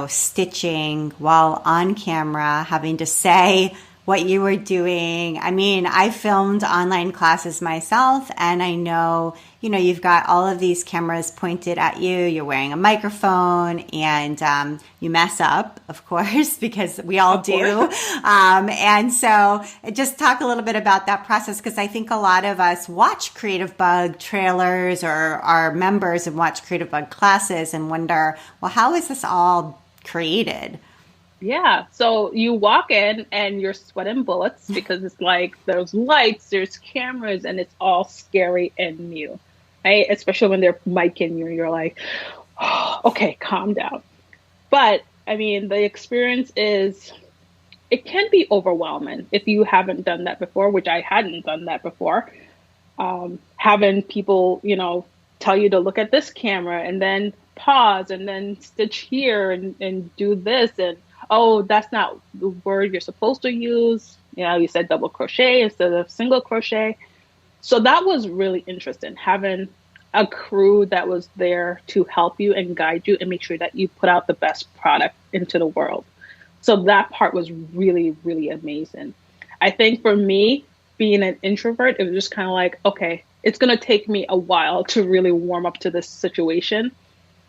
stitching while on camera, having to say what you were doing? I mean, I filmed online classes myself, and I know, you've got all of these cameras pointed at you, you're wearing a microphone, and you mess up, of course, because we all do. And so just talk a little bit about that process, because I think a lot of us watch Creative Bug trailers or are members and watch Creative Bug classes and wonder, well, how is this all created? Yeah. So you walk in and you're sweating bullets because it's like there's lights, there's cameras, and it's all scary and new, right? Especially when they're micing you, you're like, oh, okay, calm down. But I mean, the experience it can be overwhelming if you haven't done that before, which I hadn't done that before. Having people, tell you to look at this camera and then pause and then stitch here and do this. And, oh, that's not the word you're supposed to use. You know, you said double crochet instead of single crochet. So that was really interesting, having a crew that was there to help you and guide you and make sure that you put out the best product into the world. So that part was really, really amazing. I think for me, being an introvert, it was just kind of like, okay, it's going to take me a while to really warm up to this situation.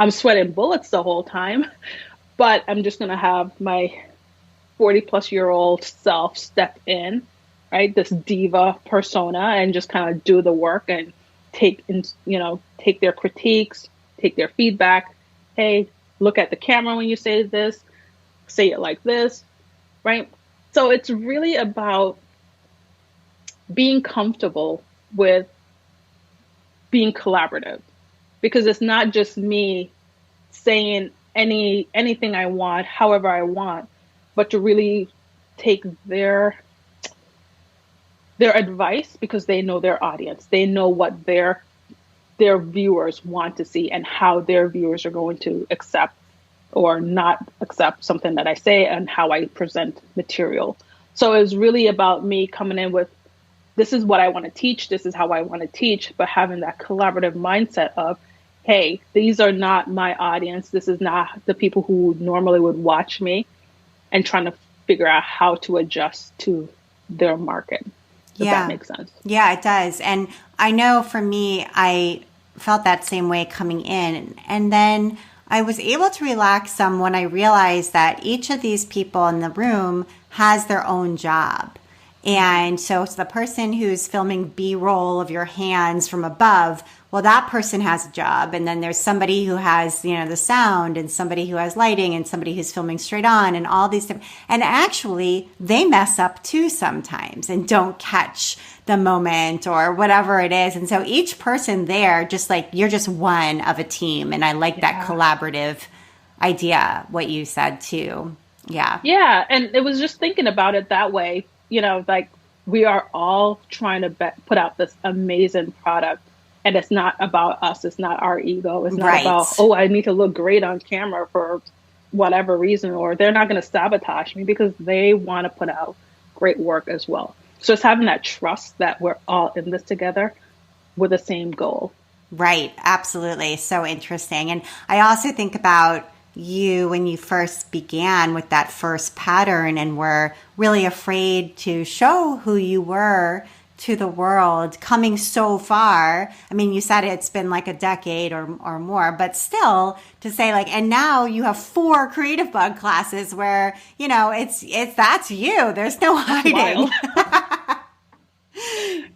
I'm sweating bullets the whole time, but I'm just going to have my 40-plus-year-old self step in, right? This diva persona, and just kind of do the work and take their critiques, take their feedback. Hey, look at the camera when you say this, say it like this, right? So it's really about being comfortable with being collaborative, because it's not just me saying anything I want, however I want, but to really take their advice, because they know their audience. They know what their viewers want to see and how their viewers are going to accept or not accept something that I say and how I present material. So it's really about me coming in with, this is what I want to teach, this is how I want to teach, but having that collaborative mindset of, hey, these are not my audience. This is not the people who normally would watch me, and trying to figure out how to adjust to their market. Does that make sense? Yeah, it does. And I know for me, I felt that same way coming in. And then I was able to relax some when I realized that each of these people in the room has their own job. And so it's the person who's filming B-roll of your hands from above. Well, that person has a job. And then there's somebody who has, the sound, and somebody who has lighting, and somebody who's filming straight on, and all these different, and actually they mess up too sometimes and don't catch the moment or whatever it is. And so each person there, just like, you're just one of a team. And I like that collaborative idea, what you said too. Yeah. Yeah. And it was just thinking about it that way. Like, we are all trying to put out this amazing product, and it's not about us. It's not our ego. It's not about, oh, I need to look great on camera for whatever reason, or they're not going to sabotage me, because they want to put out great work as well. So it's having that trust that we're all in this together with the same goal. Right. Absolutely. So interesting. And I also think about you when you first began with that first pattern and were really afraid to show who you were to the world, coming so far. I mean, you said it's been like a decade or more, but still to say like, and now you have 4 Creative Bug classes where, it's that's you. There's no hiding.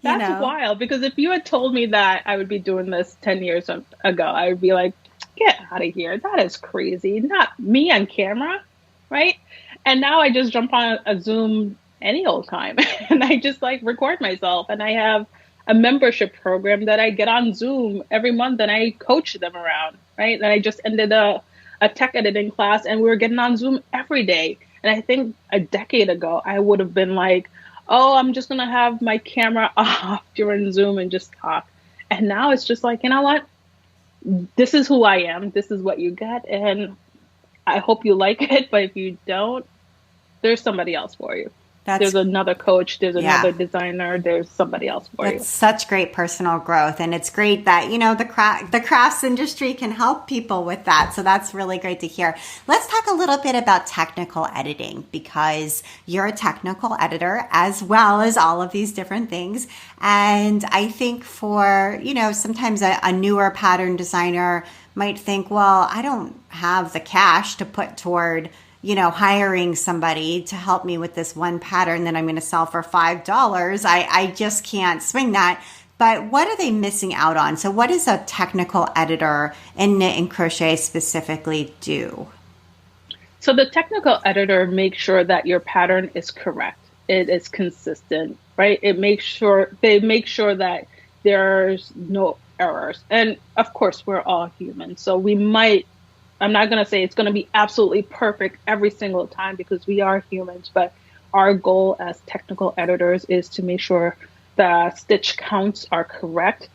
That's wild, because if you had told me that I would be doing this 10 years ago, I would be like, get out of here. That is crazy. Not me on camera, right? And now I just jump on a Zoom any old time and I just like record myself. And I have a membership program that I get on Zoom every month and I coach them around, right? And I just ended a tech editing class and we were getting on Zoom every day. And I think a decade ago, I would have been like, oh, I'm just going to have my camera off during Zoom and just talk. And now it's just like, you know what? This is who I am. This is what you get. And I hope you like it. But if you don't, there's somebody else for you. There's another coach. There's another designer. There's somebody else for you. It's such great personal growth. And it's great that, the crafts industry can help people with that. So that's really great to hear. Let's talk a little bit about technical editing, because you're a technical editor as well as all of these different things. And I think for, sometimes a newer pattern designer might think, well, I don't have the cash to put toward hiring somebody to help me with this one pattern that I'm going to sell for $5. I just can't swing that. But what are they missing out on? So what does a technical editor in knit and crochet specifically do? So the technical editor makes sure that your pattern is correct. It is consistent, right? They make sure that there's no errors. And of course, we're all human. So I'm not going to say it's going to be absolutely perfect every single time, because we are humans, but our goal as technical editors is to make sure the stitch counts are correct,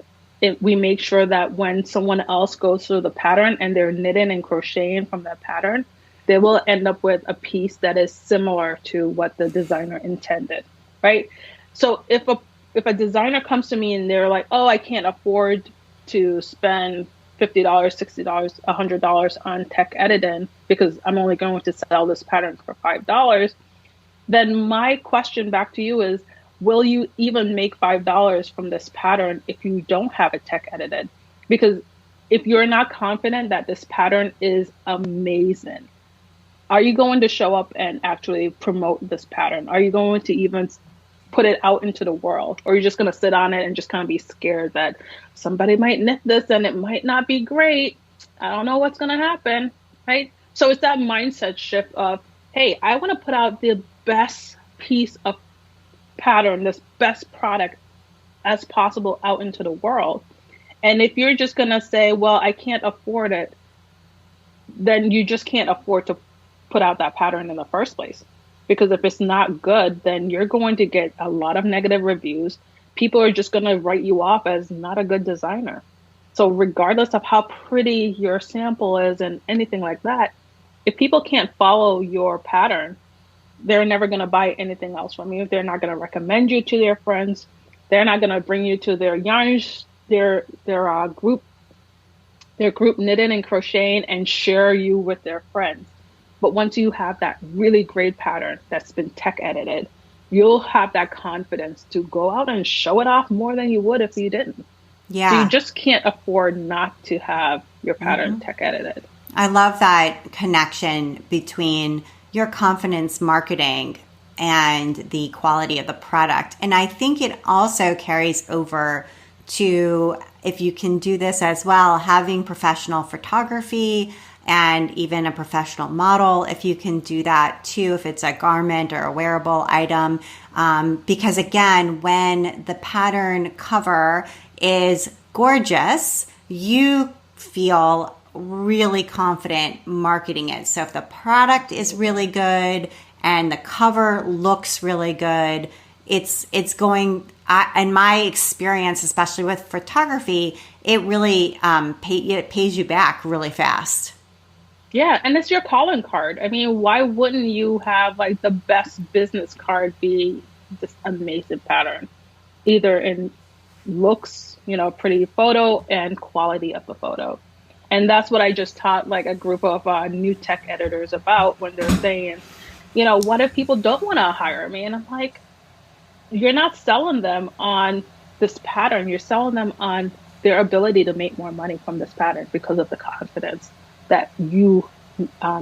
we make sure that when someone else goes through the pattern and they're knitting and crocheting from that pattern, they will end up with a piece that is similar to what the designer intended, right? So if a designer comes to me and they're like, oh, I can't afford to spend $50, $60, $100 on tech editing because I'm only going to sell this pattern for $5, then my question back to you is, will you even make $5 from this pattern if you don't have it tech edited? Because if you're not confident that this pattern is amazing, are you going to show up and actually promote this pattern? Are you going to even put it out into the world? Or are you just going to sit on it and just kind of be scared that somebody might knit this and it might not be great? I don't know what's going to happen, right? So it's that mindset shift of, hey, I want to put out the best piece of pattern, this best product as possible out into the world. And if you're just going to say, well, I can't afford it, then you just can't afford to put out that pattern in the first place. Because if it's not good, then you're going to get a lot of negative reviews. People are just going to write you off as not a good designer. So regardless of how pretty your sample is and anything like that, if people can't follow your pattern, they're never going to buy anything else from you. They're not going to recommend you to their friends. They're not going to bring you to their yarns, their group knitting and crocheting and share you with their friends. But once you have that really great pattern that's been tech edited, you'll have that confidence to go out and show it off more than you would if you didn't. Yeah. So you just can't afford not to have your pattern tech edited. I love that connection between your confidence marketing and the quality of the product. And I think it also carries over to, if you can do this as well, having professional photography and even a professional model, if you can do that too, if it's a garment or a wearable item. Because again, when the pattern cover is gorgeous, you feel really confident marketing it. So if the product is really good and the cover looks really good, it's going, in my experience, especially with photography, it really it pays you back really fast. Yeah, and it's your calling card. I mean, why wouldn't you have like the best business card be this amazing pattern, either in looks, pretty photo and quality of the photo. And that's what I just taught like a group of new tech editors about when they're saying, what if people don't want to hire me? And I'm like, you're not selling them on this pattern. You're selling them on their ability to make more money from this pattern because of the confidence that you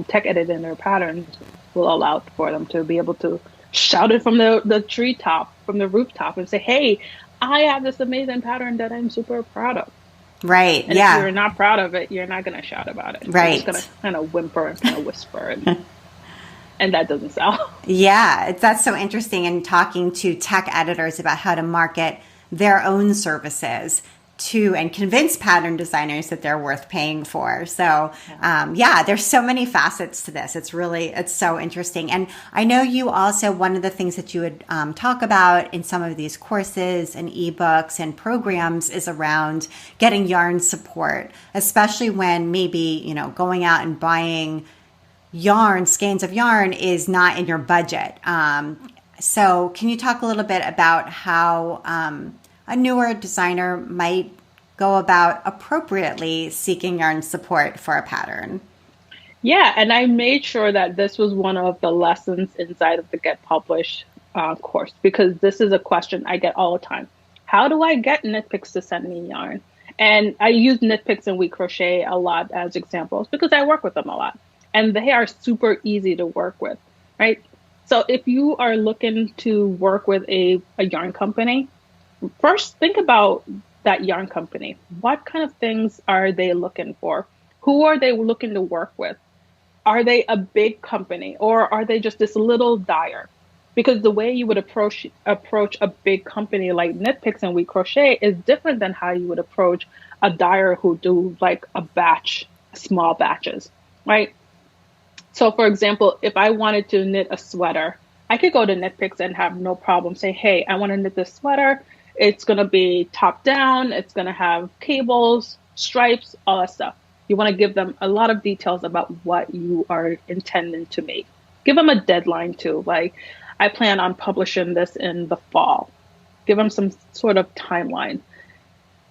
tech editing their patterns will allow for them to be able to shout it from the treetop, from the rooftop, and say, hey, I have this amazing pattern that I'm super proud of. Right. And yeah. if you're not proud of it, you're not going to shout about it. Right. You're just going to kind of whimper and kind of whisper, and that doesn't sell. Yeah, that's so interesting. And talking to tech editors about how to market their own services to and convince pattern designers that they're worth paying for. So there's so many facets to this. It's so interesting. And I know you also, one of the things that you would talk about in some of these courses and ebooks and programs is around getting yarn support, especially when maybe, going out and buying skeins of yarn is not in your budget. So can you talk a little bit about how a newer designer might go about appropriately seeking yarn support for a pattern? Yeah, and I made sure that this was one of the lessons inside of the Get Published course, because this is a question I get all the time. How do I get Knit Picks to send me yarn? And I use Knit Picks and We Crochet a lot as examples because I work with them a lot. And they are super easy to work with, right? So if you are looking to work with a yarn company, first think about that yarn company. What kind of things are they looking for? Who are they looking to work with? Are they a big company or are they just this little dyer? Because the way you would approach a big company like Knit Picks and We Crochet is different than how you would approach a dyer who do like a batch, small batches, right? So for example, if I wanted to knit a sweater, I could go to Knit Picks and have no problem say, hey, I want to knit this sweater. It's going to be top down. It's going to have cables, stripes, all that stuff. You want to give them a lot of details about what you are intending to make. Give them a deadline too. Like, I plan on publishing this in the fall. Give them some sort of timeline.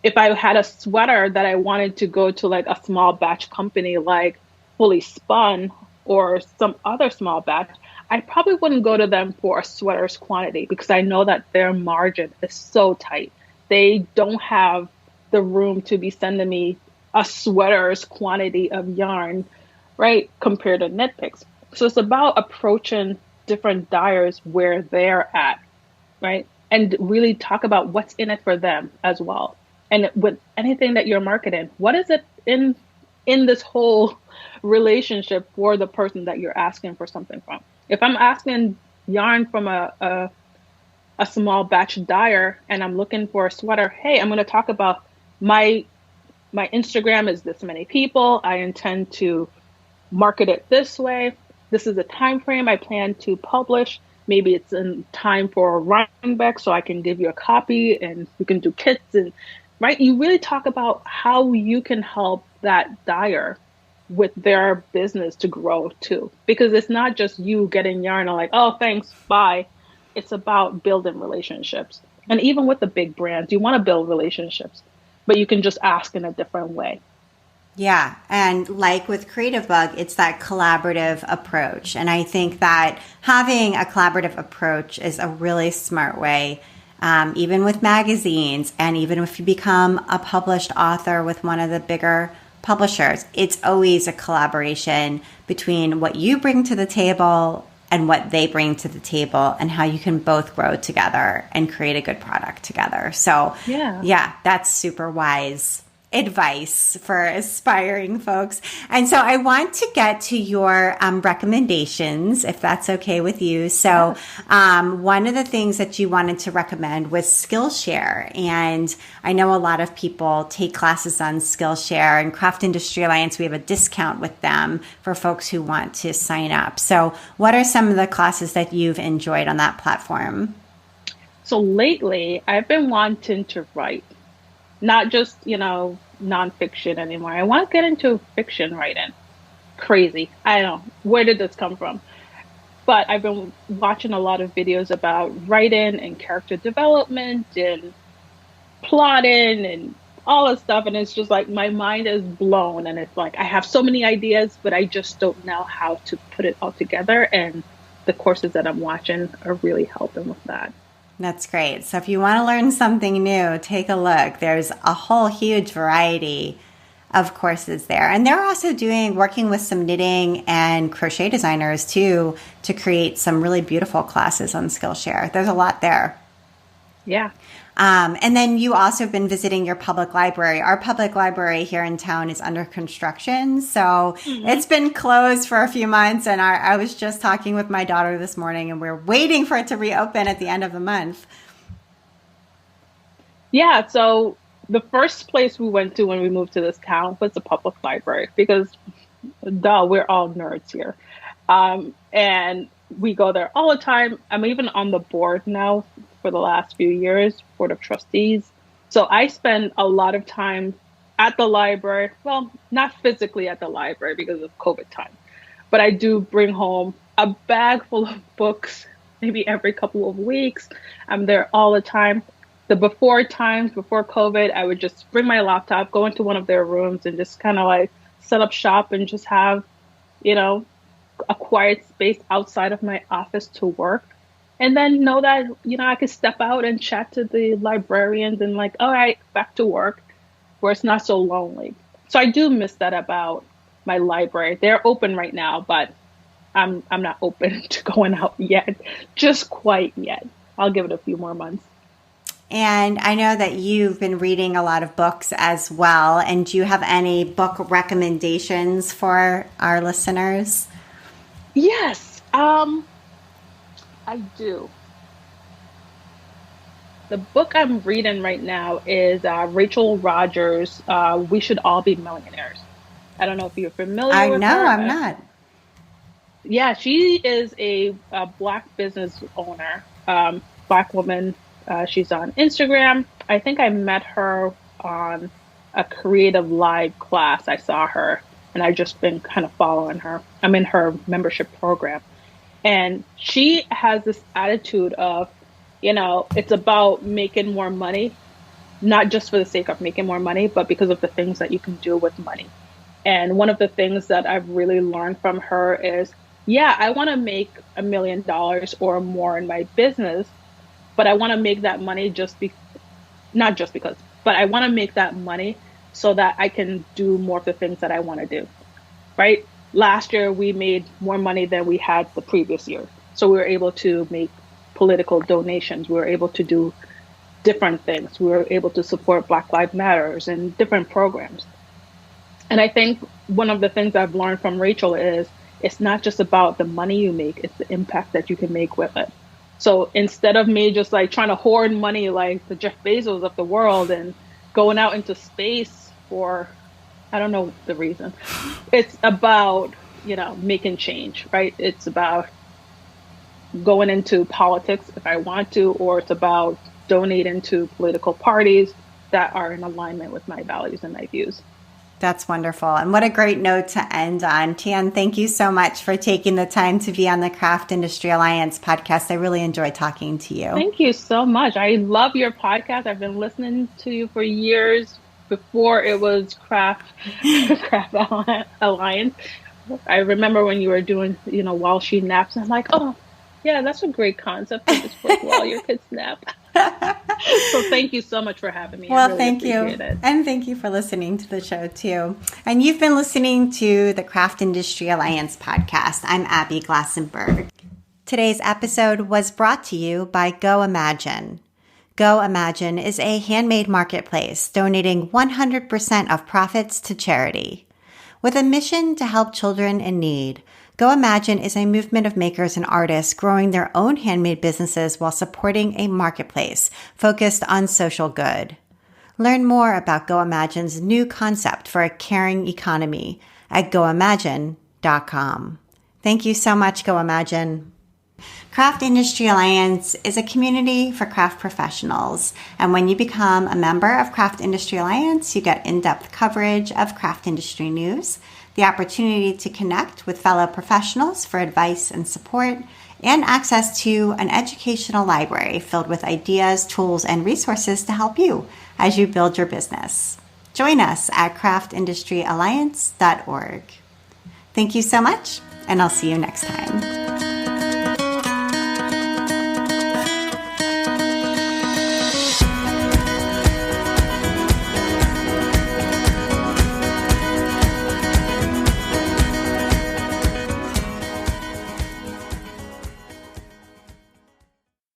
If I had a sweater that I wanted to go to like a small batch company like Fully Spun or some other small batch, I probably wouldn't go to them for a sweater's quantity because I know that their margin is so tight. They don't have the room to be sending me a sweater's quantity of yarn, right, compared to knit picks. So it's about approaching different dyers where they're at, right? And really talk about what's in it for them as well. And with anything that you're marketing, what is it in this whole relationship for the person that you're asking for something from? If I'm asking yarn from a small batch dyer and I'm looking for a sweater, hey, I'm going to talk about my Instagram is this many people. I intend to market it this way. This is the time frame I plan to publish. Maybe it's in time for a running back, so I can give you a copy and we can do kits and right. You really talk about how you can help that dyer with their business to grow too, because it's not just you getting yarn and like, oh, thanks, bye. It's about building relationships. And even with the big brands, you want to build relationships, but you can just ask in a different way. Yeah. And like with Creative Bug, it's that collaborative approach. And I think that having a collaborative approach is a really smart way, even with magazines. And even if you become a published author with one of the bigger publishers, it's always a collaboration between what you bring to the table and what they bring to the table and how you can both grow together and create a good product together. So yeah, that's super wise advice for aspiring folks. And so I want to get to your recommendations, if that's okay with you. So one of the things that you wanted to recommend was Skillshare. And I know a lot of people take classes on Skillshare, and Craft Industry Alliance, we have a discount with them for folks who want to sign up. So what are some of the classes that you've enjoyed on that platform? So lately, I've been wanting to write, not just, nonfiction anymore. I want to get into fiction writing. Crazy. I don't know. Where did this come from? But I've been watching a lot of videos about writing and character development and plotting and all this stuff. And it's just like my mind is blown. And it's like I have so many ideas, but I just don't know how to put it all together. And the courses that I'm watching are really helping with that. That's great. So if you want to learn something new, take a look. There's a whole huge variety of courses there. And they're also working with some knitting and crochet designers too, to create some really beautiful classes on Skillshare. There's a lot there. Yeah. And then you also have been visiting your public library. Our public library here in town is under construction. So it's been closed for a few months. And I was just talking with my daughter this morning, and we're waiting for it to reopen at the end of the month. Yeah. So the first place we went to when we moved to this town was the public library because, we're all nerds here. And we go there all the time. I'm even on the board now for the last few years, Board of Trustees. So I spend a lot of time at the library. Well, not physically at the library because of COVID time, but I do bring home a bag full of books, maybe every couple of weeks. I'm there all the time. Before COVID, I would just bring my laptop, go into one of their rooms and just kind of like set up shop and just have, a quiet space outside of my office to work. And then know that, I could step out and chat to the librarians and like, all right, back to work, where it's not so lonely. So I do miss that about my library. They're open right now, but I'm not open to going out yet, just quite yet. I'll give it a few more months. And I know that you've been reading a lot of books as well. And do you have any book recommendations for our listeners? Yes. I do. The book I'm reading right now is Rachel Rogers' We Should All Be Millionaires. I don't know if you're familiar with her. I'm not. Yeah, she is a Black business owner, Black woman She's on Instagram. I think I met her on a creative live class. I saw her and I've just been kind of following her. I'm in her membership program. And she has this attitude of, it's about making more money, not just for the sake of making more money, but because of the things that you can do with money. And one of the things that I've really learned from her is, yeah, I want to make $1 million or more in my business, but I want to make that money not just because, but I want to make that money so that I can do more of the things that I want to do, right? Last year, we made more money than we had the previous year. So we were able to make political donations. We were able to do different things. We were able to support Black Lives Matters and different programs. And I think one of the things I've learned from Rachel is it's not just about the money you make, it's the impact that you can make with it. So instead of me just like trying to hoard money like the Jeff Bezos of the world and going out into space for, I don't know the reason, it's about, making change, right? It's about going into politics if I want to, or it's about donating to political parties that are in alignment with my values and my views. That's wonderful. And what a great note to end on. Tian, thank you so much for taking the time to be on the Craft Industry Alliance podcast. I really enjoyed talking to you. Thank you so much. I love your podcast. I've been listening to you for years before it was Craft Alliance. I remember when you were doing, while she naps, and I'm like, oh, yeah, that's a great concept to just put while your kids nap. So thank you so much for having me. Well, thank you. And thank you for listening to the show too. And you've been listening to the Craft Industry Alliance podcast. I'm Abby Glassenberg. Today's episode was brought to you by Go Imagine. Go Imagine is a handmade marketplace donating 100% of profits to charity. With a mission to help children in need, Go Imagine is a movement of makers and artists growing their own handmade businesses while supporting a marketplace focused on social good. Learn more about Go Imagine's new concept for a caring economy at goimagine.com. Thank you so much, Go Imagine. Craft Industry Alliance is a community for craft professionals. And when you become a member of Craft Industry Alliance, you get in-depth coverage of craft industry news, the opportunity to connect with fellow professionals for advice and support, and access to an educational library filled with ideas, tools, and resources to help you as you build your business. Join us at craftindustrｙalliance.org. Thank you so much, and I'll see you next time.